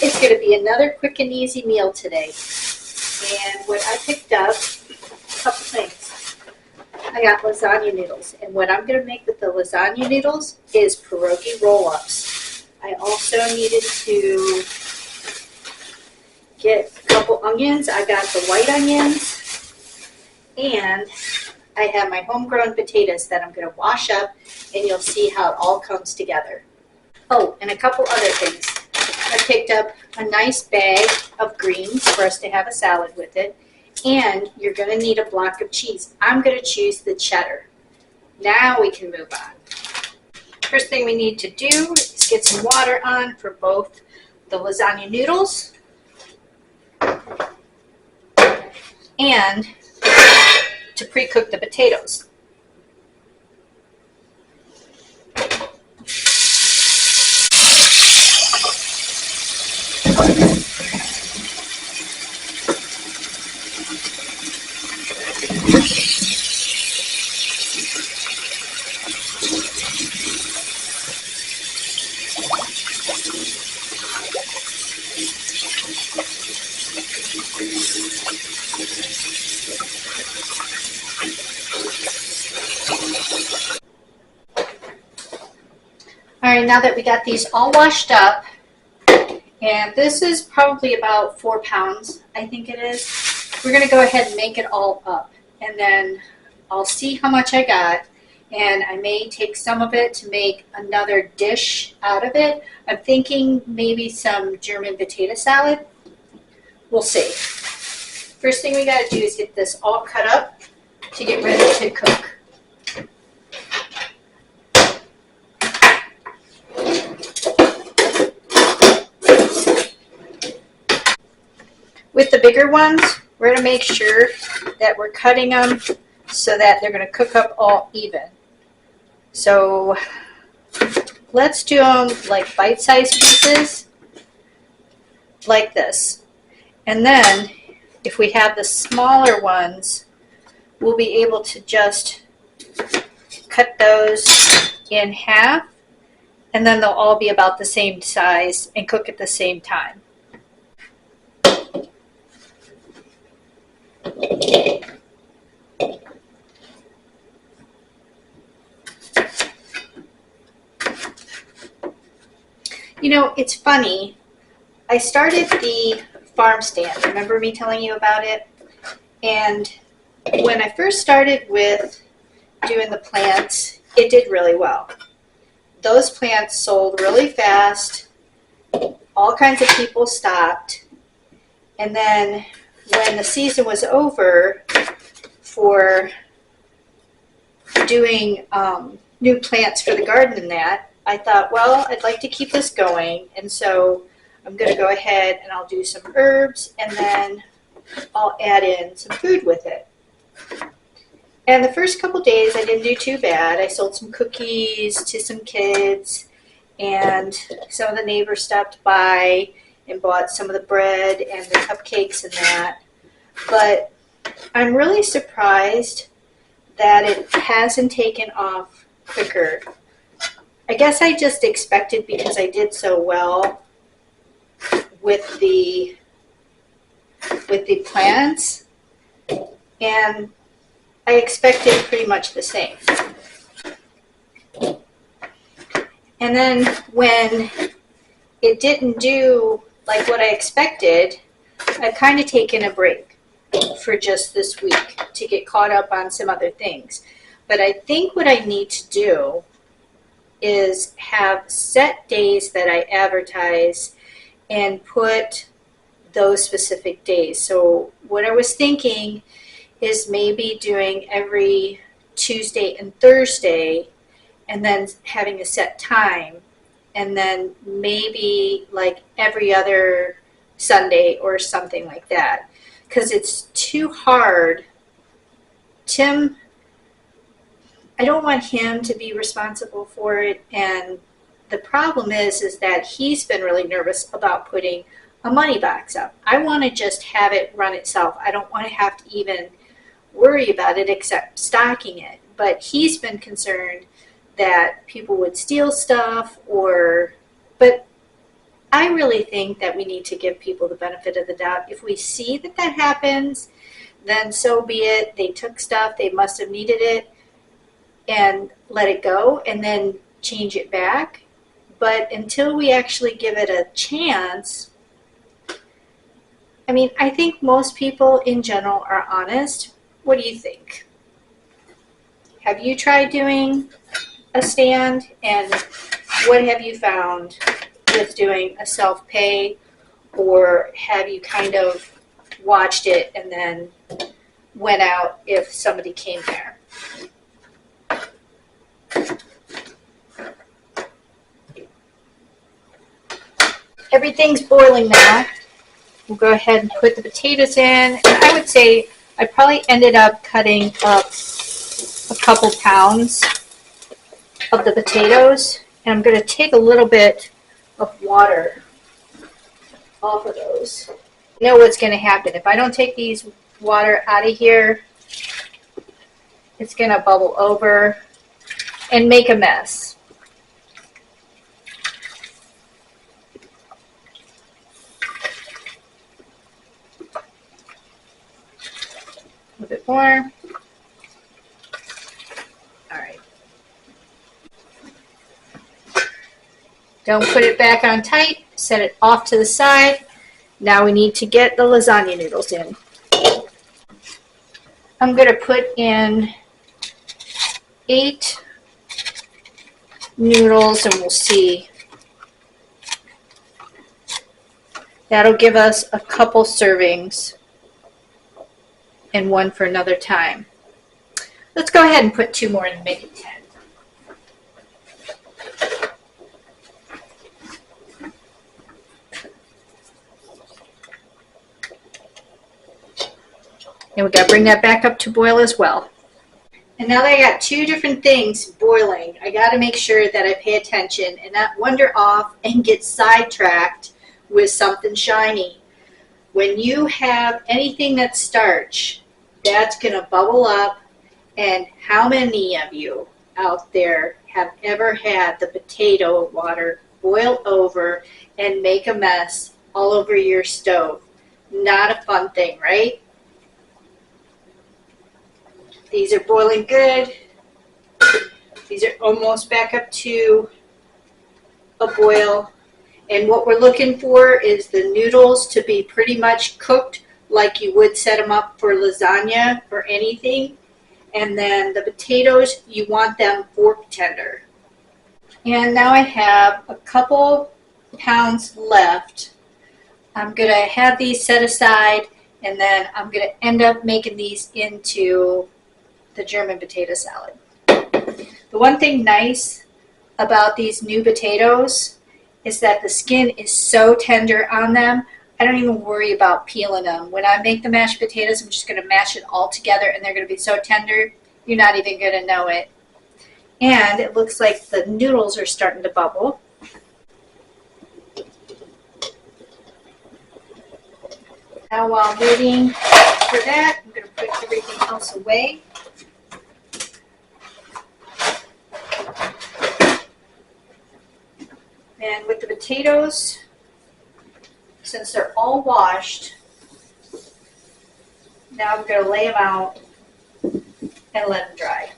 It's going to be another quick and easy meal today. And what I picked up, a couple things. I got lasagna noodles. And what I'm going to make with the lasagna noodles is pierogi roll-ups. I also needed to get a couple onions. I got the white onions. And I have my homegrown potatoes that I'm going to wash up, and you'll see how it all comes together. Oh, and a couple other things. I picked up a nice bag of greens for us to have a salad with it, and you're going to need a block of cheese. I'm going to choose the cheddar. Now we can move on. First thing we need to do is get some water on for both the lasagna noodles and to pre-cook the potatoes. All right, now that we got these all washed up, and this is probably about 4 pounds, I think it is, we're going to go ahead and make it all up. And then I'll see how much I got, and I may take some of it to make another dish out of it. I'm thinking maybe some German potato salad. We'll see. First thing we got to do is get this all cut up to get ready to cook. With the bigger ones, we're going to make sure that we're cutting them so that they're going to cook up all even. So let's do them like bite-sized pieces, like this. And then if we have the smaller ones, we'll be able to just cut those in half, and then they'll all be about the same size and cook at the same time. You know, it's funny. I started the farm stand. Remember me telling you about it? And when I first started with doing the plants, it did really well. Those plants sold really fast. All kinds of people stopped. And then when the season was over for doing new plants for the garden and that, I thought, well, I'd like to keep this going, and so I'm going to go ahead and I'll do some herbs, and then I'll add in some food with it. And the first couple days I didn't do too bad. I sold some cookies to some kids, and some of the neighbors stopped by and bought some of the bread and the cupcakes and that. But I'm really surprised that it hasn't taken off quicker. I guess I just expected, because I did so well with the plants, and I expected pretty much the same. And then when it didn't do like what I expected, I've kind of taken a break for just this week to get caught up on some other things. But I think what I need to do is have set days that I advertise and put those specific days. So what I was thinking is maybe doing every Tuesday and Thursday, and then having a set time, and then maybe like every other Sunday or something like that, because it's too hard. Tim, I don't want him to be responsible for it, and the problem is that he's been really nervous about putting a money box up. I want to just have it run itself. I don't want to have to even worry about it except stocking it. But he's been concerned that people would steal stuff, but I really think that we need to give people the benefit of the doubt. If we see that that happens, then so be it. They took stuff, they must have needed it, and let it go and then change it back. But until we actually give it a chance, I mean, I think most people in general are honest. What do you think? Have you tried doing a stand, and what have you found with doing a self-pay, or have you kind of watched it and then went out if somebody came there? Everything's boiling now. We'll go ahead and put the potatoes in. And I would say I probably ended up cutting up a couple pounds of the potatoes. And I'm going to take a little bit of water off of those. You know what's going to happen. If I don't take these water out of here, it's going to bubble over and make a mess. A bit more. All right. Don't put it back on tight. Set it off to the side. Now we need to get the lasagna noodles in. I'm going to put in 8 noodles and we'll see. That'll give us a couple servings and one for another time. Let's go ahead and put 2 more and make it 10. And we got to bring that back up to boil as well. And now that I got 2 different things boiling, I got to make sure that I pay attention and not wander off and get sidetracked with something shiny. When you have anything that's starch, that's going to bubble up. And how many of you out there have ever had the potato water boil over and make a mess all over your stove? Not a fun thing, right? These are boiling good. These are almost back up to a boil. And what we're looking for is the noodles to be pretty much cooked like you would set them up for lasagna or anything. And then the potatoes, you want them fork tender. And now I have a couple pounds left. I'm going to have these set aside, and then I'm going to end up making these into the German potato salad. The one thing nice about these new potatoes is that the skin is so tender on them. I don't even worry about peeling them. When I make the mashed potatoes, I'm just going to mash it all together, and they're going to be so tender, you're not even going to know it. And it looks like the noodles are starting to bubble. Now while I'm waiting for that, I'm going to put everything else away. And with the potatoes, since they're all washed, now I'm going to lay them out and let them dry.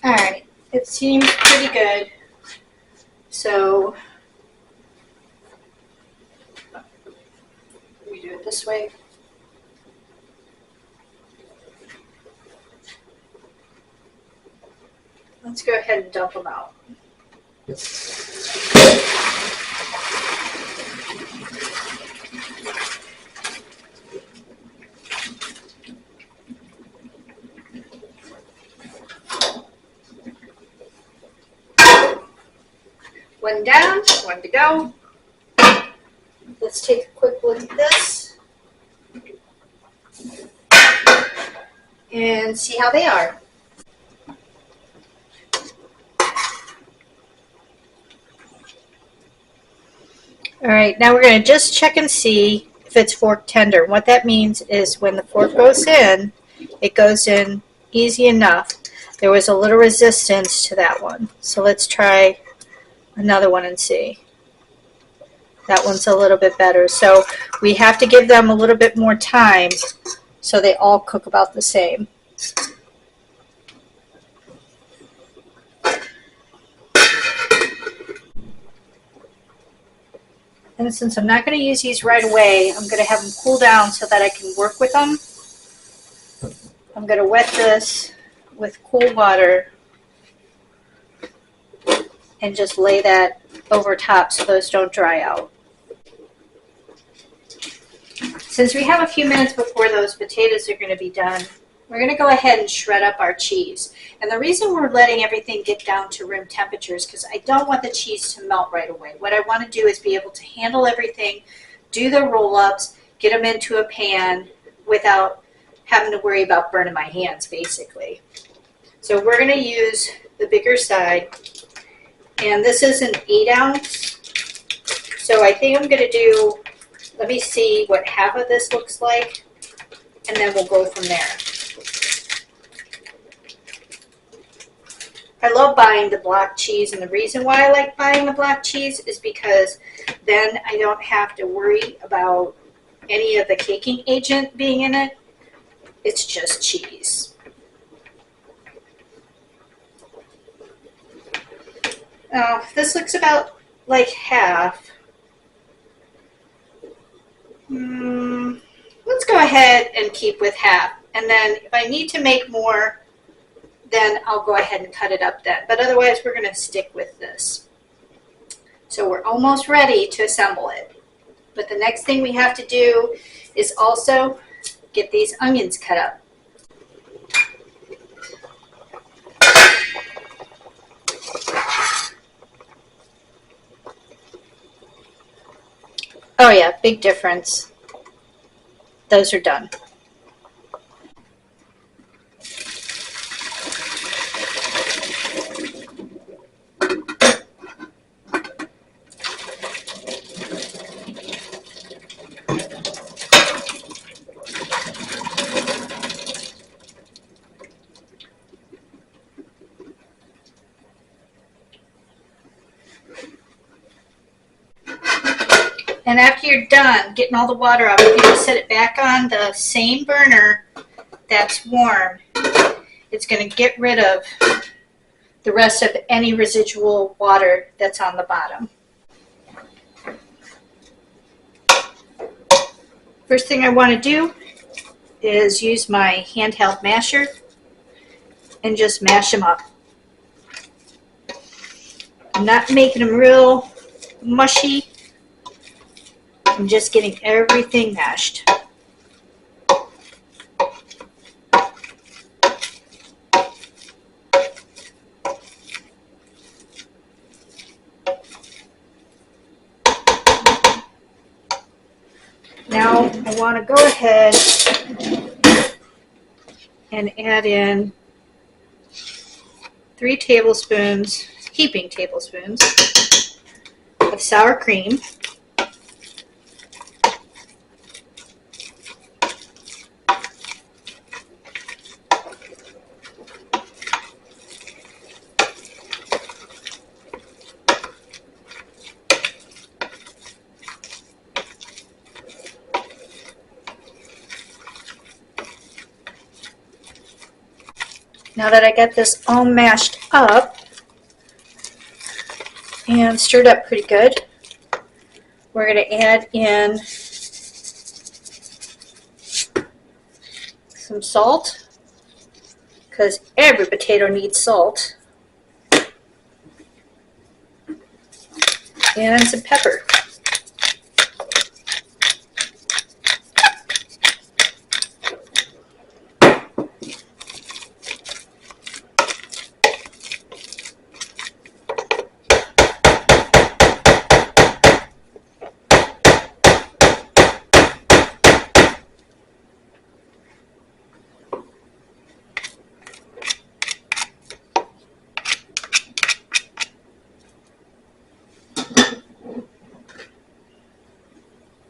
All right, it seems pretty good. So we do it this way. Let's go ahead and dump them out. One down, one to go. Let's take a quick look at this. and see how they are. All right, now we're going to just check and see if it's fork tender. What that means is when the fork goes in, it goes in easy enough. There was a little resistance to that one. So let's try another one and see. That one's a little bit better. So we have to give them a little bit more time so they all cook about the same. And since I'm not going to use these right away, I'm going to have them cool down so that I can work with them. I'm going to wet this with cool water and just lay that over top so those don't dry out. Since we have a few minutes before those potatoes are going to be done, we're going to go ahead and shred up our cheese. And the reason we're letting everything get down to room temperature is because I don't want the cheese to melt right away. What I want to do is be able to handle everything, do the roll-ups, get them into a pan without having to worry about burning my hands, basically. So we're going to use the bigger side. And this is an 8-ounce. So I think I'm going to do, let me see what half of this looks like, and then we'll go from there. I love buying the block cheese, and the reason why I like buying the block cheese is because then I don't have to worry about any of the caking agent being in it. It's just cheese. This looks about like half. Let's go ahead and keep with half, and then if I need to make more, then I'll go ahead and cut it up then. But otherwise, we're going to stick with this. So we're almost ready to assemble it. But the next thing we have to do is also get these onions cut up. Oh yeah, big difference. Those are done. And after you're done getting all the water out, you can set it back on the same burner that's warm. It's going to get rid of the rest of any residual water that's on the bottom. First thing I want to do is use my handheld masher and just mash them up. I'm not making them real mushy. I'm just getting everything mashed. Now I want to go ahead and add in 3 tablespoons, heaping tablespoons, of sour cream. Now that I got this all mashed up and stirred up pretty good, we're going to add in some salt, because every potato needs salt, and some pepper.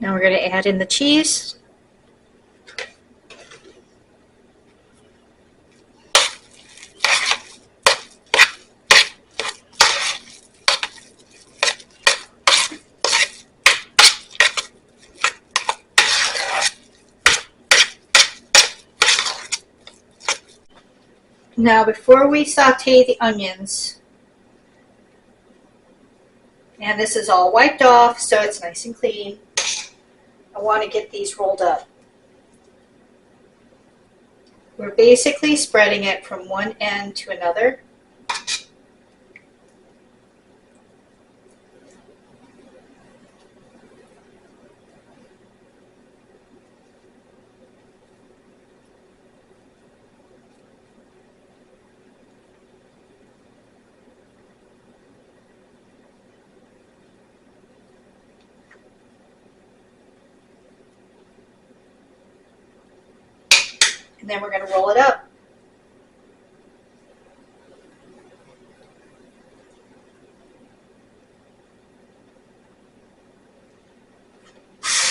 Now we're going to add in the cheese. Now before we saute the onions, and this is all wiped off so it's nice and clean, I want to get these rolled up. We're basically spreading it from one end to another. And then we're going to roll it up.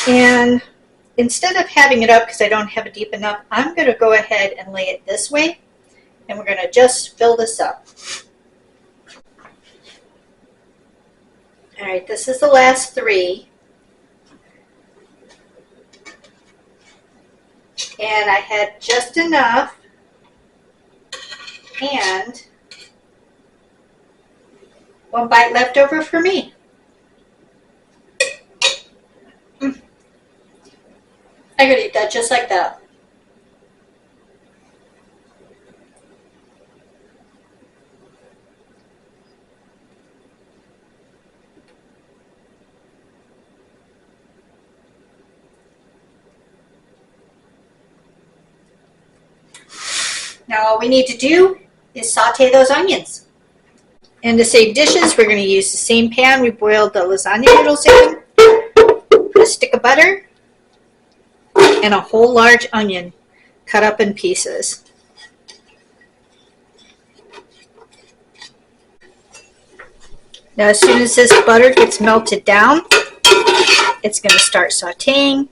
And instead of having it up because I don't have it deep enough, I'm going to go ahead and lay it this way, and we're going to just fill this up. All right, this is the last three. And I had just enough, and one bite left over for me. I could eat that just like that. Now all we need to do is saute those onions. And to save dishes, we're going to use the same pan we boiled the lasagna noodles in, a stick of butter, and a whole large onion cut up in pieces. Now as soon as this butter gets melted down, it's going to start sauteing.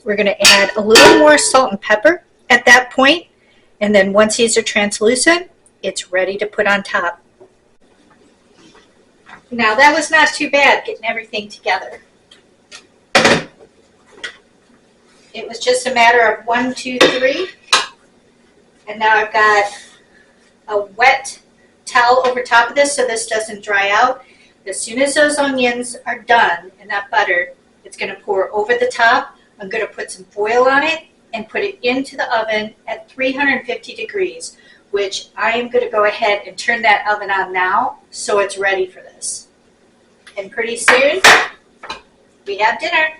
We're going to add a little more salt and pepper at that point. And then once these are translucent, it's ready to put on top. Now that was not too bad getting everything together. It was just a matter of 1, 2, 3. And now I've got a wet towel over top of this so this doesn't dry out. As soon as those onions are done and that butter, it's going to pour over the top. I'm going to put some foil on it and put it into the oven at 350 degrees, which I am going to go ahead and turn that oven on now so it's ready for this. And pretty soon, we have dinner.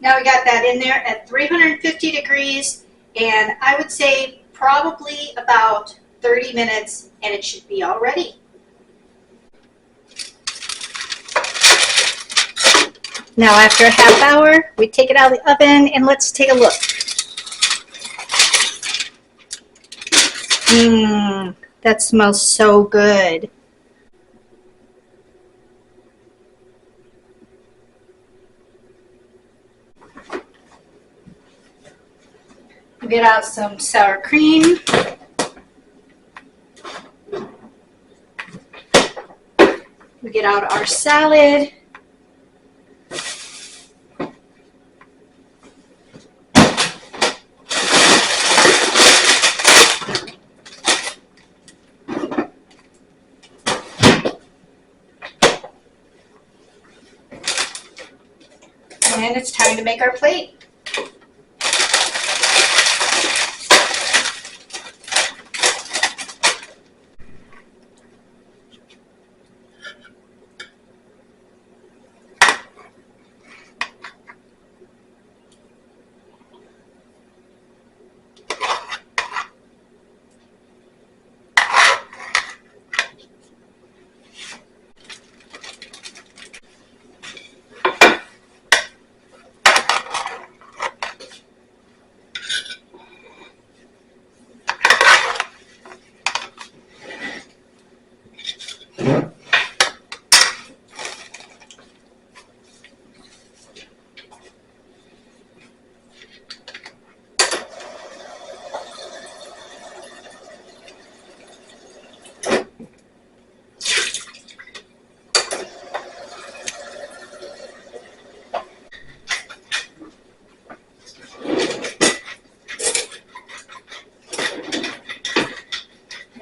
Now we got that in there at 350 degrees, and I would say probably about 30 minutes, and it should be all ready. Now after a half hour, we take it out of the oven, and let's take a look. That smells so good. We'll get out some sour cream. We get get out our salad. And it's time to make our plate.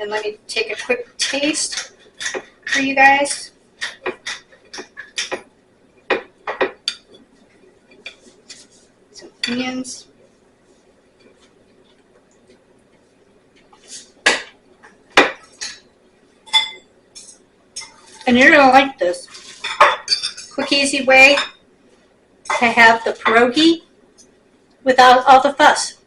And let me take a quick taste for you guys. Some onions. And you're gonna like this. Quick, easy way to have the pierogi without all the fuss.